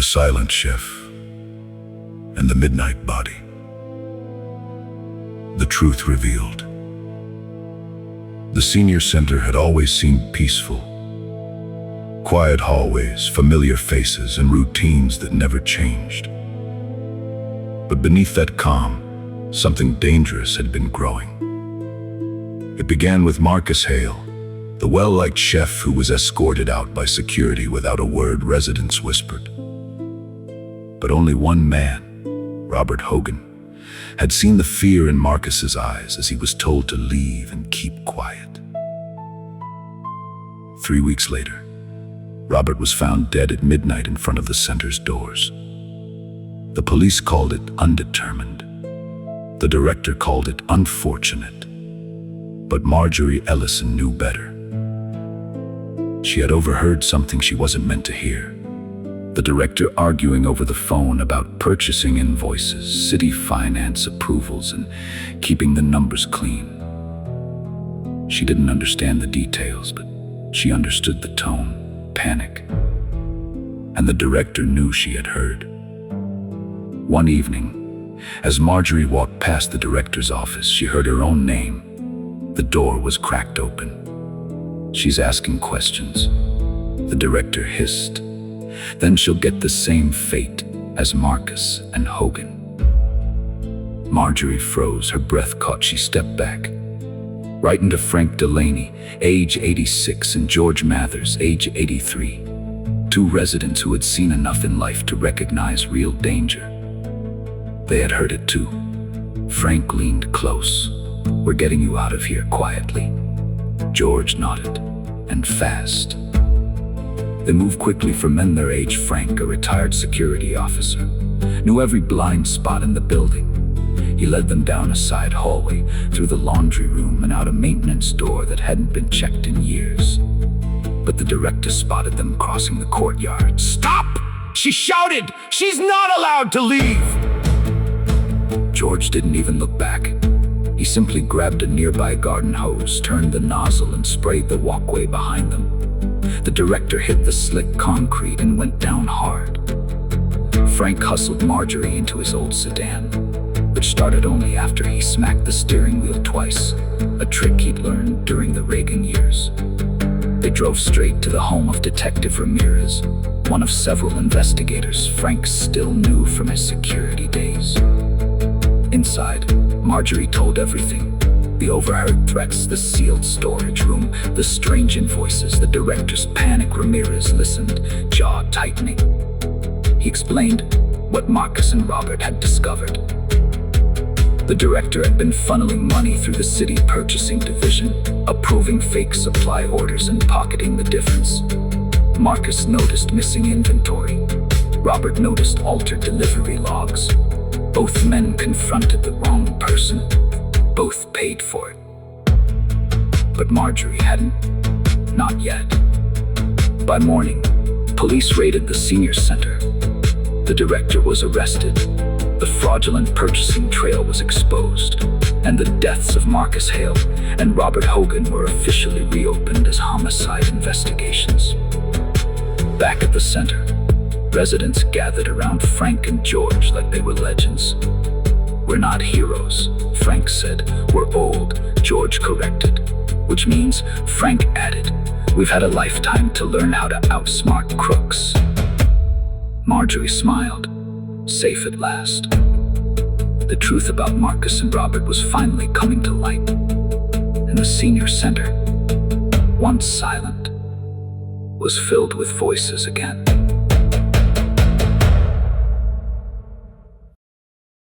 silent chef and the midnight body. The truth revealed. The senior center had always seemed peaceful. Quiet hallways, familiar faces, and routines that never changed. But beneath that calm, something dangerous had been growing. It began with Marcus Hale, the well-liked chef who was escorted out by security without a word, residents whispered. But only one man, Robert Hogan, had seen the fear in Marcus's eyes as he was told to leave and keep quiet. 3 weeks later, Robert was found dead at midnight in front of the center's doors. The police called it undetermined. The director called it unfortunate. But Marjorie Ellison knew better. She had overheard something she wasn't meant to hear. The director arguing over the phone about purchasing invoices, city finance approvals, and keeping the numbers clean. She didn't understand the details, but she understood the tone, panic. And the director knew she had heard. One evening, as Marjorie walked past the director's office, she heard her own name. The door was cracked open. "She's asking questions," the director hissed. "Then she'll get the same fate as Marcus and Hogan." Marjorie froze, her breath caught. She stepped back, right into Frank Delaney, age 86, and George Mathers, age 83. Two residents who had seen enough in life to recognize real danger. They had heard it too. Frank leaned close. "We're getting you out of here quietly." George nodded, and fast. They moved quickly for men their age. Frank, a retired security officer, knew every blind spot in the building. He led them down a side hallway, through the laundry room, and out a maintenance door that hadn't been checked in years. But the director spotted them crossing the courtyard. "Stop!" she shouted. "She's not allowed to leave!" George didn't even look back. He simply grabbed a nearby garden hose, turned the nozzle, and sprayed the walkway behind them. The director hit the slick concrete and went down hard. Frank hustled Marjorie into his old sedan, which started only after he smacked the steering wheel twice, a trick he'd learned during the Reagan years. They drove straight to the home of Detective Ramirez, one of several investigators Frank still knew from his security days. Inside, Marjorie told everything. The overheard threats, the sealed storage room, the strange invoices, the director's panic. Ramirez listened, jaw tightening. He explained what Marcus and Robert had discovered. The director had been funneling money through the city purchasing division, approving fake supply orders and pocketing the difference. Marcus noticed missing inventory. Robert noticed altered delivery logs. Both men confronted the wrong person. Both paid for it. But Marjorie hadn't. Not yet. By morning, police raided the senior center. The director was arrested. The fraudulent purchasing trail was exposed, and the deaths of Marcus Hale and Robert Hogan were officially reopened as homicide investigations. Back at the center, residents gathered around Frank and George like they were legends. "We're not heroes," Frank said. "We're old," George corrected. "Which means," Frank added, "we've had a lifetime to learn how to outsmart crooks." Marjorie smiled, safe at last. The truth about Marcus and Robert was finally coming to light. And the senior center, once silent, was filled with voices again.